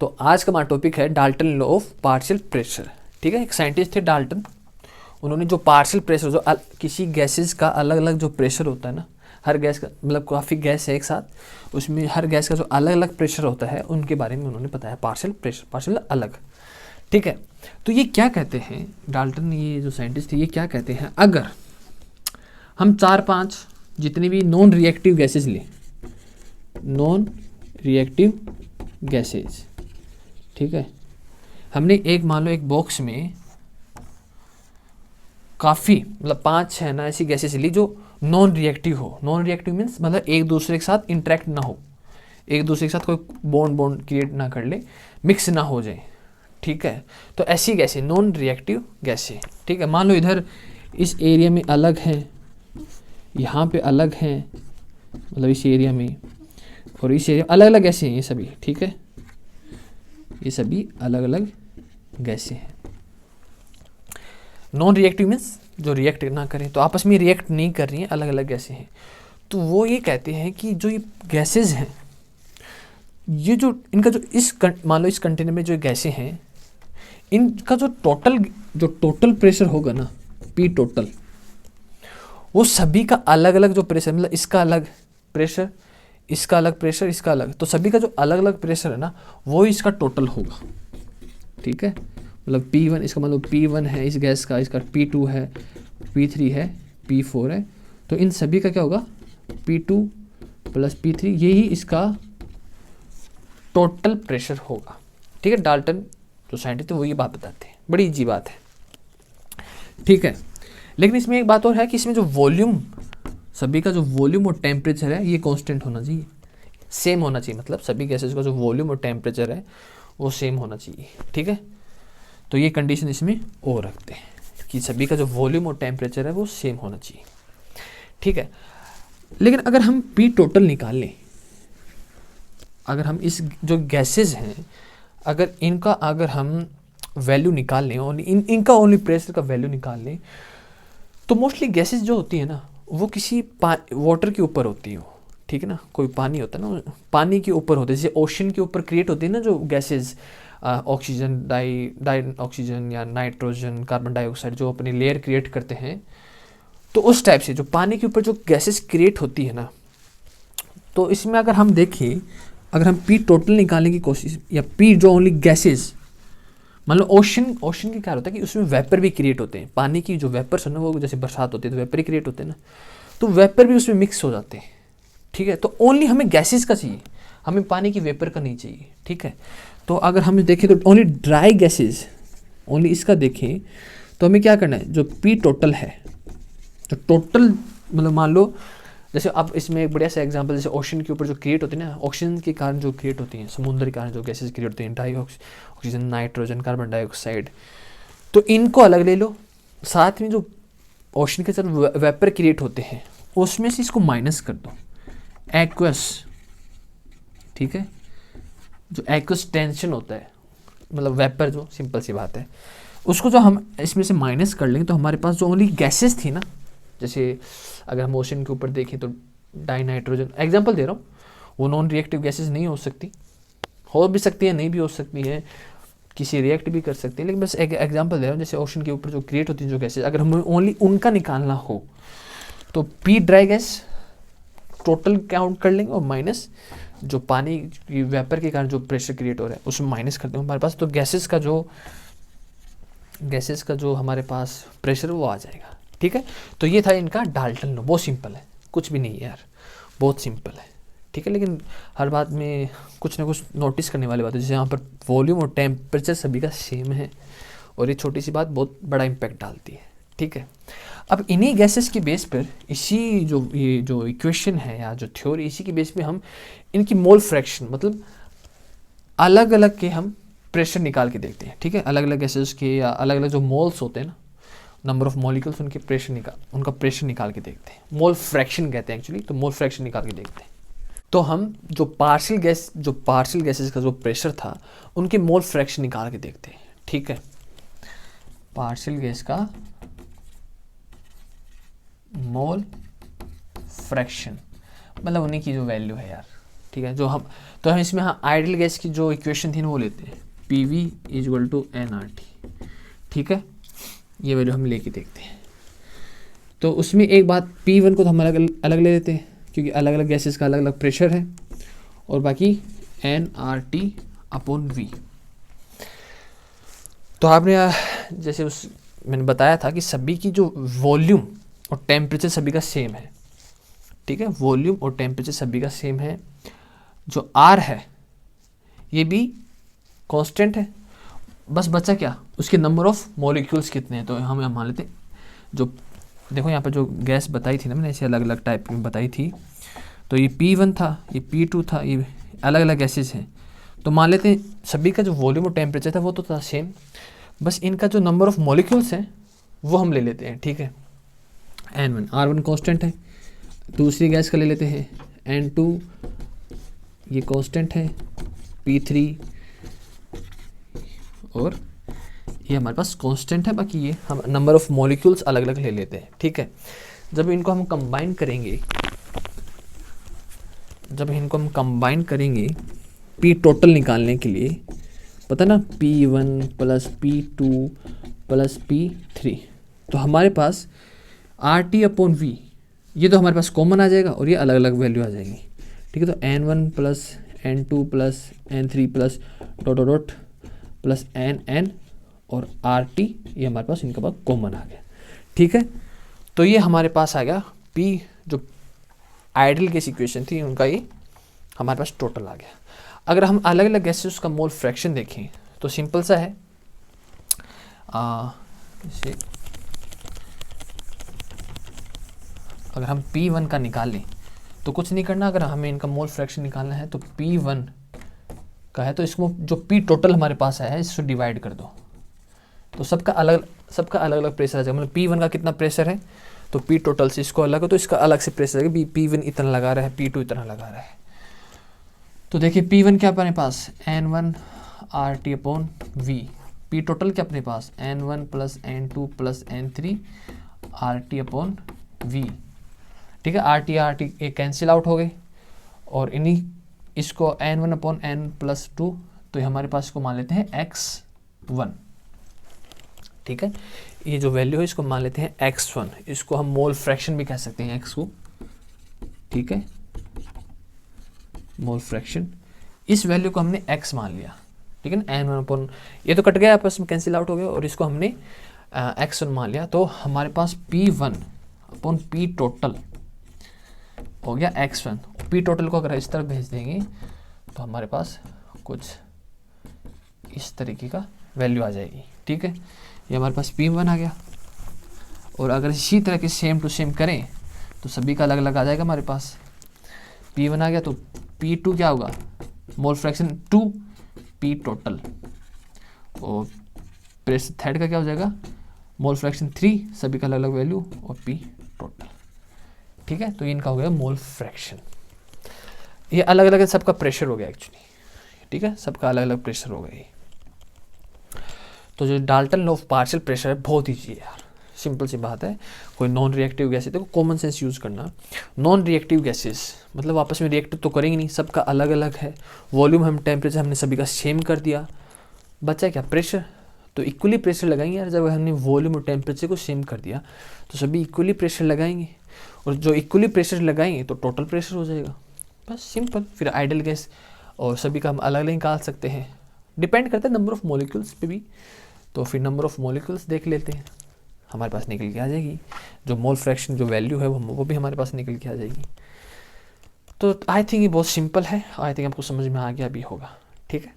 तो आज का हमारा टॉपिक है Dalton law of partial pressure. ठीक है, एक साइंटिस्ट थे डाल्टन, उन्होंने जो पार्शियल प्रेशर जो किसी गैसेस का अलग अलग जो प्रेशर होता है ना, हर गैस का मतलब काफ़ी गैस है एक साथ, उसमें हर गैस का जो अलग अलग प्रेशर होता है उनके बारे में उन्होंने बताया पार्शियल प्रेशर, पार्शियल अलग। ठीक है, तो ये क्या कहते हैं डाल्टन, ये जो साइंटिस्ट थे ये क्या कहते हैं, अगर हम 4-5 जितनी भी नॉन रिएक्टिव गैसेस लें, नॉन रिएक्टिव गैसेज, ठीक है, हमने एक मान लो एक बॉक्स में काफ़ी मतलब 5-6 ना ऐसी गैसेस ली जो नॉन रिएक्टिव हो। नॉन रिएक्टिव मीन्स मतलब एक दूसरे के साथ इंटरेक्ट ना हो, एक दूसरे के साथ कोई बॉन्ड क्रिएट ना कर ले, मिक्स ना हो जाए। ठीक है, तो ऐसी गैसें नॉन रिएक्टिव गैसें। ठीक है, मान लो इधर इस एरिया में अलग हैं, यहाँ पे अलग हैं, मतलब इस एरिया में और इस एरिया अलग अलग गैसें हैं ये सभी। ठीक है, ये सभी अलग अलग गैसें हैं। नॉन रिएक्टिव मीन्स जो रिएक्ट ना करें, तो आपस में रिएक्ट नहीं कर रही हैं, अलग अलग गैसें हैं। तो वो ये कहते हैं कि जो ये गैसेज हैं, ये जो इनका जो इस मान लो इस कंटेनर में जो गैसें हैं, इनका जो टोटल प्रेशर होगा ना, पी टोटल, वो सभी का अलग अलग जो प्रेशर, मतलब इसका अलग प्रेशर, इसका अलग प्रेशर, इसका अलग, तो सभी का जो अलग अलग प्रेशर है ना, वो इसका टोटल होगा। ठीक है, मतलब P1 इसका मतलब P1 है इस गैस का, इसका P2 है, P3 है, P4 है, तो इन सभी का क्या होगा P2 प्लस P3, यही इसका टोटल प्रेशर होगा। ठीक है, डाल्टन जो साइंटिस्ट है वो ये बात बताते हैं, बड़ी इजी बात है। ठीक है, लेकिन इसमें एक बात और है कि इसमें जो वॉल्यूम, सभी का जो वॉल्यूम और टेम्परेचर है ये कांस्टेंट होना चाहिए, सेम होना चाहिए, मतलब सभी गैसेस का जो वॉल्यूम और टेम्परेचर है वो सेम होना चाहिए। ठीक है, तो ये कंडीशन इसमें और रखते हैं कि सभी का जो वॉल्यूम और टेम्परेचर है वो सेम होना चाहिए। ठीक है, लेकिन अगर हम पी टोटल निकाल लें, अगर हम इस जो गैसेस हैं अगर इनका अगर हम वैल्यू निकाल लें, ओनली इनका ओनली प्रेशर का वैल्यू निकाल लें, तो मोस्टली गैसेस जो होती है ना वो किसी वाटर के ऊपर होती है। ठीक है ना, कोई पानी होता है ना, पानी के ऊपर होते हैं, जैसे ओशन के ऊपर क्रिएट होती है ना जो गैसेज, ऑक्सीजन, डाई ऑक्सीजन या नाइट्रोजन, कार्बन डाइऑक्साइड, जो अपनी लेयर क्रिएट करते हैं, तो उस टाइप से जो पानी के ऊपर जो गैसेस क्रिएट होती है ना, तो इसमें अगर हम देखें, अगर हम पी टोटल निकालने की कोशिश, या पी जो ओनली गैसेस, मतलब ओशन की क्या होता है कि उसमें वेपर भी क्रिएट होते हैं, पानी की जो वेपर्स है ना, वो जैसे बरसात होती है तो वेपर ही क्रिएट होते हैं ना, तो वेपर भी उसमें मिक्स हो जाते हैं। ठीक है, तो ओनली हमें गैसेस का चाहिए, हमें पानी की वेपर का नहीं चाहिए। ठीक है, तो अगर हम देखें तो ओनली ड्राई गैसेस, ओनली इसका देखें तो हमें क्या करना है, जो पी टोटल है, जो टोटल मतलब मान लो जैसे अब इसमें एक बढ़िया सा एग्जांपल, जैसे ओशन के ऊपर जो क्रिएट होती है ना, ऑक्सीजन के कारण जो क्रिएट होती हैं, समुद्र के कारण जो गैसेस क्रिएट होती हैं, dioxygen, nitrogen, carbon dioxide, तो इनको अलग ले लो, साथ में जो ओशन के साथ वेपर क्रिएट होते हैं उसमें से इसको माइनस कर दो, एक्वस। ठीक है, जो एक्वस टेंशन होता है, मतलब वेपर, जो सिंपल सी बात है, उसको जो हम इसमें से माइनस कर लेंगे तो हमारे पास जो ओनली गैसेस थी ना, जैसे अगर हम ओशन के ऊपर देखें तो डाई नाइट्रोजन, एग्जांपल दे रहा हूँ, वो नॉन रिएक्टिव गैसेस नहीं हो सकती, हो भी सकती है, नहीं भी हो सकती है, किसी रिएक्ट भी कर सकती है, लेकिन बस एक एग्जांपल दे रहा हूँ, जैसे ओशन के ऊपर जो क्रिएट होती है जो गैसेस, अगर हमें ओनली उनका निकालना हो तो P dry gas total count कर लेंगे और माइनस जो पानी की वेपर के कारण जो प्रेशर क्रिएट हो रहा है उसमें माइनस करते हैं हमारे पास, तो गैसेस का जो हमारे पास प्रेशर वो आ जाएगा। ठीक है, तो ये था इनका डाल्टन लॉ, बहुत सिंपल है, कुछ भी नहीं है यार, बहुत सिंपल है। ठीक है, लेकिन हर बात में कुछ ना कुछ नोटिस करने वाली बात है, जैसे यहाँ पर वॉल्यूम और टेम्परेचर सभी का सेम है और ये छोटी सी बात बहुत बड़ा इम्पैक्ट डालती है। ठीक है, अब इन्हीं गैसेस की बेस पर इसी ये जो इक्वेशन है या जो थ्योरी, इसी की बेस पे हम इनकी मोल फ्रैक्शन, मतलब अलग अलग के हम प्रेशर निकाल के देखते हैं। ठीक है, अलग अलग गैसेस के या अलग अलग जो मोल्स होते हैं ना, नंबर ऑफ मॉलिक्यूल्स, उनका प्रेशर निकाल के देखते हैं, मोल फ्रैक्शन कहते हैं एक्चुअली, तो मोल फ्रैक्शन निकाल के देखते हैं। तो हम जो पार्शियल गैसेस का जो प्रेशर था उनके मोल फ्रैक्शन निकाल के देखते हैं। ठीक है, पार्शियल गैस का मोल फ्रैक्शन मतलब उन्हीं की जो वैल्यू है यार। ठीक है। जो हम इसमें हाँ आइडियल गैस की जो इक्वेशन थी ना वो लेते हैं, PV इक्वल टू nRT, ठीक है। ये वैल्यू हम लेके देखते हैं। तो उसमें एक बात, P1 को तो हम अलग अलग ले लेते हैं क्योंकि अलग अलग गैसेस का अलग अलग प्रेशर है, और बाकी nRT अपॉन V। तो आपने जैसे मैंने बताया था कि सभी की जो वॉल्यूम और टेम्परेचर सभी का सेम है, ठीक है। वॉल्यूम और टेम्परेचर सभी का सेम है। जो R है ये भी कांस्टेंट है, बस बचा क्या, उसके नंबर ऑफ मॉलिक्यूल्स कितने हैं। तो हम मान लेते हैं, जो देखो यहाँ पर जो गैस बताई थी ना मैंने, ऐसे अलग अलग टाइप में बताई थी, तो ये P1 था, ये P2 था, ये अलग अलग गैसेस हैं। तो मान लेते हैं सभी का जो वॉल्यूम और टेम्परेचर था वो तो था सेम, बस इनका जो नंबर ऑफ मॉलिक्यूल्स हैं वो हम ले लेते हैं, ठीक है। N1, R1 कांस्टेंट है। दूसरी गैस का ले लेते हैं N2, ये कांस्टेंट है, P3, और ये हमारे पास कांस्टेंट है। बाकी ये हम नंबर ऑफ मॉलिक्यूल्स अलग अलग ले लेते हैं, ठीक है। जब इनको हम कंबाइन करेंगे P टोटल निकालने के लिए, पता ना, P1 plus P2 plus P3, तो हमारे पास RT अपॉन V ये तो हमारे पास कॉमन आ जाएगा और ये अलग अलग वैल्यू आ जाएंगी, ठीक है। तो N1 plus N2 plus N3 plus dot dot plus N और RT, ये हमारे पास इनका पास कॉमन आ गया, ठीक है। तो ये हमारे पास आ गया P, जो आइडियल गैस इक्वेशन थी उनका ये हमारे पास टोटल आ गया। अगर हम अलग अलग गैसेस का मोल फ्रैक्शन देखें तो सिंपल सा है, जैसे अगर हम P1 का निकाल लें तो कुछ नहीं करना, अगर हमें इनका मोल फ्रैक्शन निकालना है तो P1 का है तो इसको जो P टोटल हमारे पास है इसको डिवाइड कर दो, तो सबका अलग अलग प्रेशर आ जाएगा। मतलब P1 का कितना प्रेशर है तो P टोटल से इसको अलग हो तो इसका अलग से प्रेशर है, P1 इतना लगा रहा है, P2 इतना लगा रहा है। तो देखिए P1 क्या अपने पास N1 RT upon V, P total क्या अपने पास N1 plus N2 plus N3 RT upon V, ठीक है। RT ये कैंसिल आउट हो गए और इन्हीं इसको N1 अपॉन N प्लस 2, तो हमारे पास इसको मान लेते हैं X1, ठीक है। ये जो वैल्यू है इसको मान लेते हैं X1, इसको हम मोल फ्रैक्शन भी कह सकते हैं X को, ठीक है। मोल फ्रैक्शन, इस वैल्यू को हमने X मान लिया, ठीक है ना। N1 अपॉन ये तो कट गया आपस में, कैंसिल आउट हो गया, और इसको हमने X1 मान लिया, तो हमारे पास P1 अपॉन P टोटल हो गया X1। P टोटल को अगर इस तरफ भेज देंगे तो हमारे पास कुछ इस तरीके का वैल्यू आ जाएगी, ठीक है। ये हमारे पास P1 आ गया, और अगर इसी तरह के सेम टू सेम करें तो सभी का अलग अलग आ जाएगा। हमारे पास P1 आ गया तो P2 क्या होगा, मोल फ्रैक्शन 2 P टोटल, और प्रेशर थर्ड का क्या हो जाएगा मोल फ्रैक्शन 3, सभी का अलग अलग वैल्यू, और P टोटल, ठीक है। तो इनका हो गया मोल फ्रैक्शन। ये अलग अलग सबका प्रेशर हो गया एक्चुअली, ठीक है, सबका अलग अलग प्रेशर हो गया। तो जो Dalton law of partial pressure है बहुत ईजी है यार, सिंपल सी बात है। कोई नॉन रिएक्टिव गैसेस, देखो कॉमन सेंस यूज़ करना, नॉन रिएक्टिव गैसेस मतलब आपस में रिएक्ट तो करेंगे नहीं, सबका अलग अलग है वॉल्यूम, हम टेम्परेचर हमने सभी का सेम कर दिया, बचा क्या प्रेशर, तो इक्वली प्रेशर लगाएंगे यार। जब हमने वॉल्यूम और टेम्परेचर को सेम कर दिया तो सभी इक्वली प्रेशर लगाएंगे, और जो इक्वली प्रेशर लगाएंगे तो टोटल प्रेशर हो जाएगा, बस सिंपल। फिर आइडियल गैस और सभी का हम अलग अलग निकाल सकते हैं, डिपेंड करता है नंबर ऑफ मॉलिक्यूल्स पे भी। तो फिर नंबर ऑफ मॉलिक्यूल्स देख लेते हैं, हमारे पास निकल के आ जाएगी जो मोल फ्रैक्शन जो वैल्यू है वो भी हमारे पास निकल के आ जाएगी। तो आई थिंक ये बहुत सिंपल है, आई थिंक आपको समझ में आ गया भी होगा, ठीक है।